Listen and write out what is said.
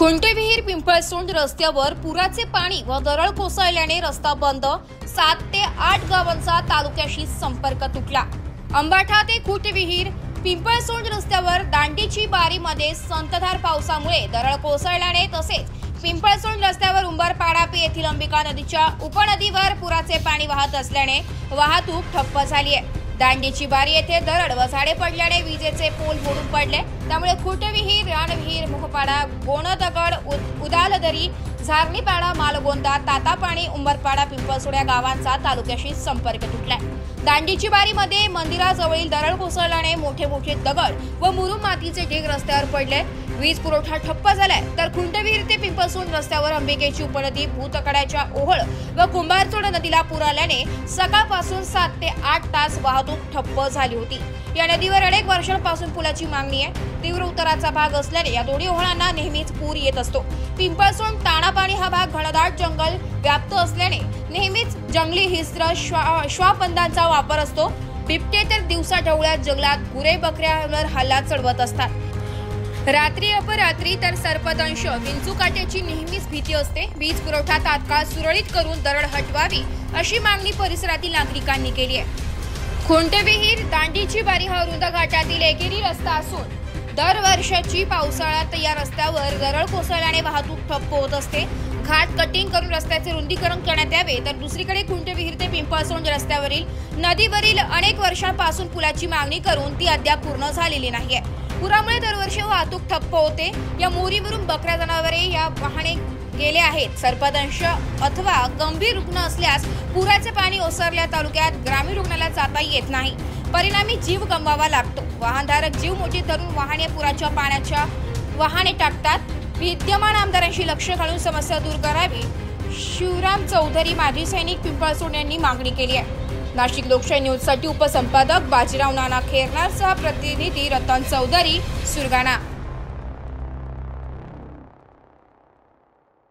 खुंटेविहीर पिंपळसोंड रस्त्यावर पुराचे पाणी व दरड कोसळल्याने रस्ता बंद। 7 ते 8 गावांचा तालुक्याशी संपर्क तुटला। अंबाठा ते खुंटेविहीर पिंपळसोंड रस्त्यावर दांडीची बारीमध्ये संततधार पावसामुळे दरड कोसळल्याने तसेच पिंपळसोंड रस्त्यावर उंबरपाडा येथील अंबिका नदीच्या उपनदीवर पुराचे पाणी वाहत असल्याने वाहतूक ठप्प झाली आहे। दांडीची बारी येथे दरड व झाडे पडल्याने विजेचे पोल मोडून पडले। त्यामुळे खुंटेविहीर, रानविहीर, मुखपाडा, गोणदगड, उदालदरी, झारणीपाडा, मालगोंदा, तातापाणी, उंबरपाडा, पिंपळसोंड या गावांचा तालुक्याशी संपर्क तुटलाय। दांडीची बारीमध्ये मंदिराजवळील दरड कोसळल्याने मोठे मोठे दगड व मुरुम मातीचे ढीग रस्त्यावर पडले। वीज पुरवठा ठप्प झालाय। तर खुंटेविहीर ते पिंपळसोंड रस्त्यावर अंबिकेची उपनदी, भूतकड्याच्या ओहळ व कुंभारचोड नदीला पूर आल्याने सकाळपासून 7 ते 8 तास वाहतूक ठप्प झाली होती। या नदीवर अनेक वर्षांपासून पुलाची मागणी आहे। तीव्र उताराचा भाग असल्याने या दोन्ही ओहळांना नेहमीच पूर येत असतो। पिंपळसोंड ताणापाणी हा भाग घनदाट जंगल व्याप्त असल्याने नेहमीच जंगली हिंस्त्र श्वापंदांचा वापर असतो। बिबटे तर दिवसा ढवळ्यात जंगलात गुरे बकऱ्यांवर हल्ला चढवत असतात। रात्री अपरात्री तर सर्पदंश, विंचूकाट्याची नेहमीच भीती असते। वीज पुरवठा तात्काळ सुरळीत करून दरड हटवावी अशी मागणी परिसरातील नागरिकांनी केली आहे। खुंटेविहीर दांडीची बारी हा रुंद घाटातील एकेरी रस्ता असून दरवर्षाची पावसाळ्यात या रस्त्यावर दरड कोसळल्याने वाहतूक ठप्प होत असते। घाट कटिंग करून रस्त्याचे रुंदीकरण करण्यात यावे। तर दुसरीकडे खुंटेविहीर ते पिंपळसोंड रस्त्यावरील नदीवरील अनेक वर्षांपासून पुलाची मागणी करून ती अद्याप पूर्ण झालेली नाहीये। पुरामुळे दरवर्षी वाहतूक ठप्प होते। या मोरीवरून बकऱ्या, जनावरे या वाहने गेले आहेत। सर्पदंश अथवा गंभीर रुग्ण असल्यास पुराचे पाणी ओसरल्या तालुक्यात ग्रामीण रुग्णालयात जाता येत नाही। परिणामी जीव गमवावा लागतो। वाहनधारक जीव मुठीत धरून वाहने पुराच्या पाण्याच्या वाहने टाकतात। विद्यमान आमदारांशी लक्ष घालून समस्या दूर करावी, शिवराम चौधरी, माजी सैनिक, पिंपळसोंड यांनी मागणी केली आहे। नाशिक लोकशाही न्यूजसाठी उपसंपादक बाजीराव नाना खेरनारसह प्रतिनिधी रतन चौधरी, सुरगाणा।